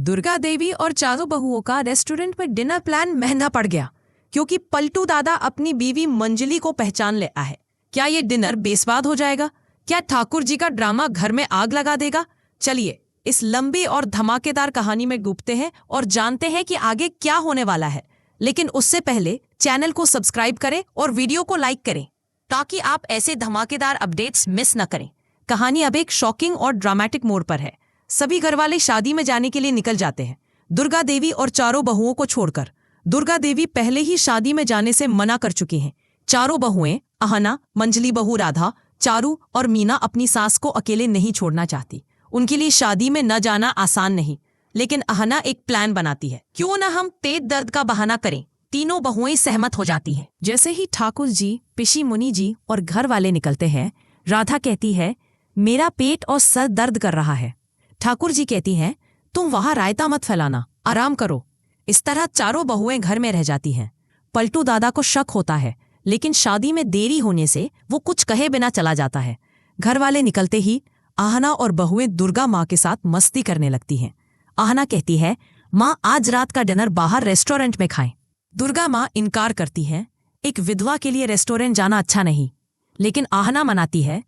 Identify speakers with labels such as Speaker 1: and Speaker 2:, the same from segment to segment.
Speaker 1: दुर्गा देवी और चारों बहुओं का रेस्टोरेंट में डिनर प्लान महंगा पड़ गया क्योंकि पलटू दादा अपनी बीवी मंजली को पहचान ले है। क्या ये डिनर बेस्वाद हो जाएगा? क्या ठाकुर जी का ड्रामा घर में आग लगा देगा? चलिए इस लंबी और धमाकेदार कहानी में डूबते हैं और जानते हैं कि आगे क्या होने वाला है। लेकिन उससे पहले चैनल को सब्सक्राइब करें और वीडियो को लाइक करें ताकि आप ऐसे धमाकेदार अपडेट्स मिस न करें। कहानी अब एक शॉकिंग और ड्रामेटिक मोड़ पर है। सभी घरवाले शादी में जाने के लिए निकल जाते हैं, दुर्गा देवी और चारों बहुओं को छोड़कर। दुर्गा देवी पहले ही शादी में जाने से मना कर चुकी हैं। चारों बहुएं आहना, मंजली बहू राधा, चारू और मीना अपनी सास को अकेले नहीं छोड़ना चाहती। उनके लिए शादी में न जाना आसान नहीं, लेकिन आहना एक प्लान बनाती है। क्यों ना हम पेट दर्द का बहाना करें। तीनों बहुएं सहमत हो जाती हैं। जैसे ही ठाकुर जी, पिशी मुनि जी और घर वाले निकलते हैं, राधा कहती है, मेरा पेट और सर दर्द कर रहा है। ठाकुर जी कहती हैं, तुम वहां रायता मत फैलाना, आराम करो। इस तरह चारों बहुएं घर में रह जाती हैं। पलटू दादा को शक होता है, लेकिन शादी में देरी होने से वो कुछ कहे बिना चला जाता है। घर वाले निकलते ही आहना और बहुएं दुर्गा माँ के साथ मस्ती करने लगती हैं। आहना कहती है, माँ आज रात का डिनर बाहर रेस्टोरेंट में खाएं। दुर्गा माँ इनकार करती है, एक विधवा के लिए रेस्टोरेंट जाना अच्छा नहीं। लेकिन आहना मनाती है,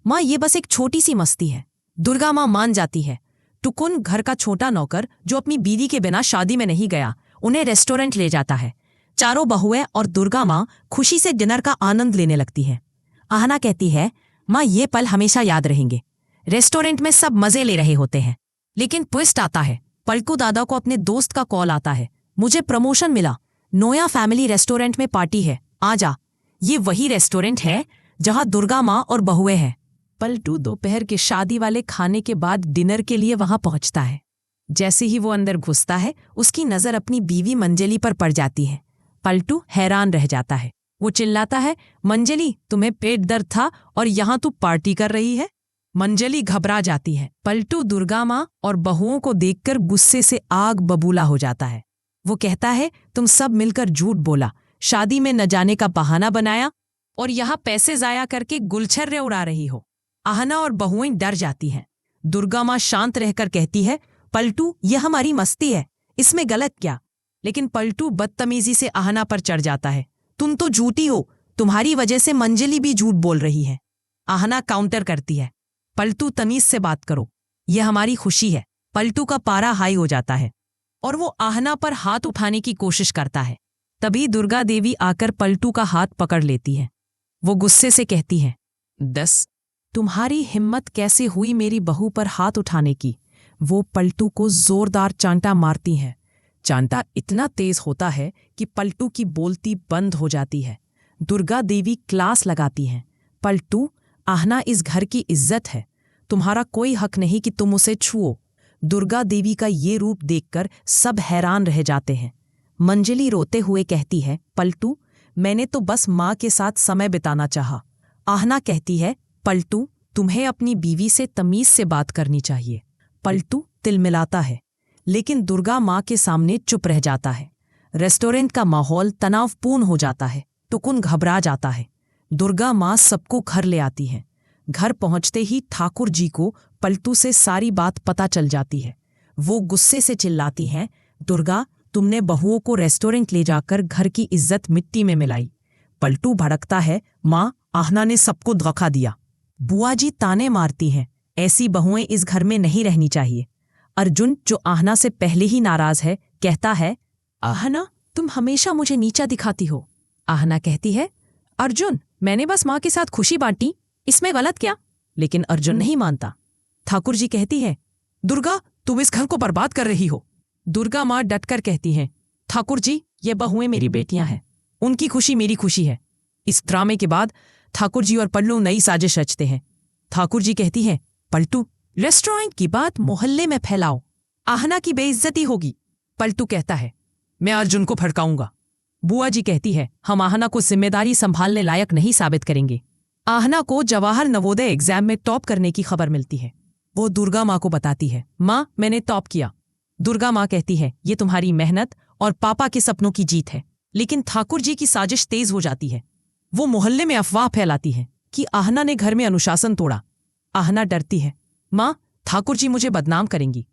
Speaker 1: माँ ये बस एक छोटी सी मस्ती है। दुर्गा माँ मान जाती है। टुकुन, घर का छोटा नौकर जो अपनी बीवी के बिना शादी में नहीं गया, उन्हें रेस्टोरेंट ले जाता है। चारों बहुएं और दुर्गा माँ खुशी से डिनर का आनंद लेने लगती हैं। आहना कहती है, माँ ये पल हमेशा याद रहेंगे। रेस्टोरेंट में सब मजे ले रहे होते हैं, लेकिन ट्विस्ट आता है। पलटू दादा को अपने दोस्त का कॉल आता है, मुझे प्रमोशन मिला, नोया फैमिली रेस्टोरेंट में पार्टी है, आ जा। ये वही रेस्टोरेंट है जहां दुर्गा माँ और बहुएं हैं। पलटू दोपहर के शादी वाले खाने के बाद डिनर के लिए वहां पहुंचता है। जैसे ही वो अंदर घुसता है, उसकी नजर अपनी बीवी मंजली पर पड़ जाती है। पलटू हैरान रह जाता है। वो चिल्लाता है, मंजली तुम्हें पेट दर्द था और यहाँ तू पार्टी कर रही है? मंजली घबरा जाती है। पलटू दुर्गा माँ और बहुओं को देखकर गुस्से से आग बबूला हो जाता है। वो कहता है, तुम सब मिलकर झूठ बोला, शादी में न जाने का बहाना बनाया और यहाँ पैसे जाया करके गुलछर्रे उड़ा रही हो। आहना और बहुएं डर जाती हैं। दुर्गा माँ शांत रहकर कहती है, पलटू यह हमारी मस्ती है, इसमें गलत क्या? लेकिन पलटू बदतमीजी से आहना पर चढ़ जाता है, तुम तो झूठी हो, तुम्हारी वजह से मंजली भी झूठ बोल रही है। आहना काउंटर करती है, पलटू तमीज से बात करो, यह हमारी खुशी है। पलटू का पारा हाई हो जाता है और वो आहना पर हाथ उठाने की कोशिश करता है। तभी दुर्गा देवी आकर पलटू का हाथ पकड़ लेती है। वो गुस्से से कहती है, 10 तुम्हारी हिम्मत कैसे हुई मेरी बहू पर हाथ उठाने की? वो पलटू को जोरदार चांटा मारती है। चांटा इतना तेज होता है कि पलटू की बोलती बंद हो जाती है। दुर्गा देवी क्लास लगाती हैं, पलटू आहना इस घर की इज्जत है, तुम्हारा कोई हक नहीं कि तुम उसे छुओ। दुर्गा देवी का ये रूप देखकर सब हैरान रह जाते हैं। मंजली रोते हुए कहती है, पलटू मैंने तो बस माँ के साथ समय बिताना चाहा। आहना कहती है, पलटू तुम्हें अपनी बीवी से तमीज से बात करनी चाहिए। पलटू तिलमिलाता है, लेकिन दुर्गा माँ के सामने चुप रह जाता है। रेस्टोरेंट का माहौल तनावपूर्ण हो जाता है। टुकुन घबरा जाता है। दुर्गा माँ सबको घर ले आती है। घर पहुंचते ही ठाकुर जी को पलटू से सारी बात पता चल जाती है। वो गुस्से से चिल्लाती हैं, दुर्गा तुमने बहुओं को रेस्टोरेंट ले जाकर घर की इज्जत मिट्टी में मिलाई। पलटू भड़कता है, माँ आहना ने सबको धोखा दिया। बुआ जी ताने मारती हैं, ऐसी बहुएं इस घर में नहीं रहनी चाहिए। अर्जुन जो आहना से पहले ही नाराज है, कहता है, आहना तुम हमेशा मुझे नीचा दिखाती हो। आहना कहती है, अर्जुन मैंने बस माँ के साथ खुशी बांटी, इसमें गलत क्या? लेकिन अर्जुन नहीं मानता। ठाकुर जी कहती है, दुर्गा तुम इस घर को बर्बाद कर रही हो। दुर्गा माँ डटकर कहती है, ठाकुर जी ये बहुएं मेरी बेटियां हैं, उनकी खुशी मेरी खुशी है। इस ड्रामे के बाद ठाकुर जी और पल्लू नई साजिश रचते हैं। ठाकुर जी कहती है, पलटू रेस्टोरेंट की बात मोहल्ले में फैलाओ, आहना की बेइज्जती होगी। पलटू कहता है, मैं अर्जुन को भड़काऊंगा। बुआ जी कहती है, हम आहना को जिम्मेदारी संभालने लायक नहीं साबित करेंगे। आहना को जवाहर नवोदय एग्जाम में टॉप करने की खबर मिलती है। वो दुर्गा माँ को बताती है, माँ मैंने टॉप किया। दुर्गा माँ कहती है, ये तुम्हारी मेहनत और पापा के सपनों की जीत है। लेकिन ठाकुर जी की साजिश तेज हो जाती है। वो मोहल्ले में अफवाह फैलाती है कि आहना ने घर में अनुशासन तोड़ा। आहना डरती है, माँ ठाकुर जी मुझे बदनाम करेंगी।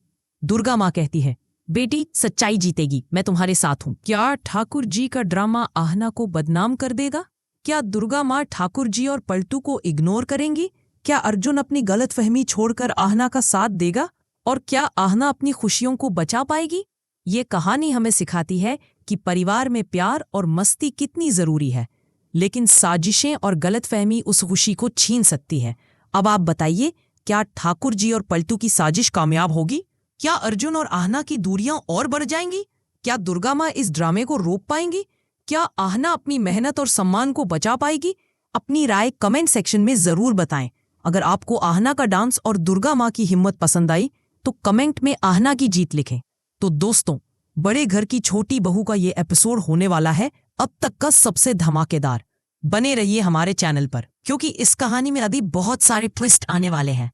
Speaker 1: दुर्गा माँ कहती है, बेटी सच्चाई जीतेगी, मैं तुम्हारे साथ हूँ। क्या ठाकुर जी का ड्रामा आहना को बदनाम कर देगा? क्या दुर्गा माँ ठाकुर जी और पलटू को इग्नोर करेंगी? क्या अर्जुन अपनी गलतफहमी छोड़कर आहना का साथ देगा? और क्या आहना अपनी खुशियों को बचा पाएगी? ये कहानी हमें सिखाती है कि परिवार में प्यार और मस्ती कितनी जरूरी है, लेकिन साजिशें और गलतफहमी उस खुशी को छीन सकती है। अब आप बताइए, क्या ठाकुर जी और पलटू की साजिश कामयाब होगी? क्या अर्जुन और आहना की दूरियां और बढ़ जाएंगी? क्या दुर्गा माँ इस ड्रामे को रोक पाएंगी? क्या आहना अपनी मेहनत और सम्मान को बचा पाएगी? अपनी राय कमेंट सेक्शन में जरूर बताएं। अगर आपको आहना का डांस और दुर्गा माँ की हिम्मत पसंद आई तो कमेंट में आहना की जीत लिखें। तो दोस्तों, बड़े घर की छोटी बहू का ये एपिसोड होने वाला है अब तक का सबसे धमाकेदार। बने रहिए हमारे चैनल पर, क्योंकि इस कहानी में अभी बहुत सारे ट्विस्ट आने वाले हैं।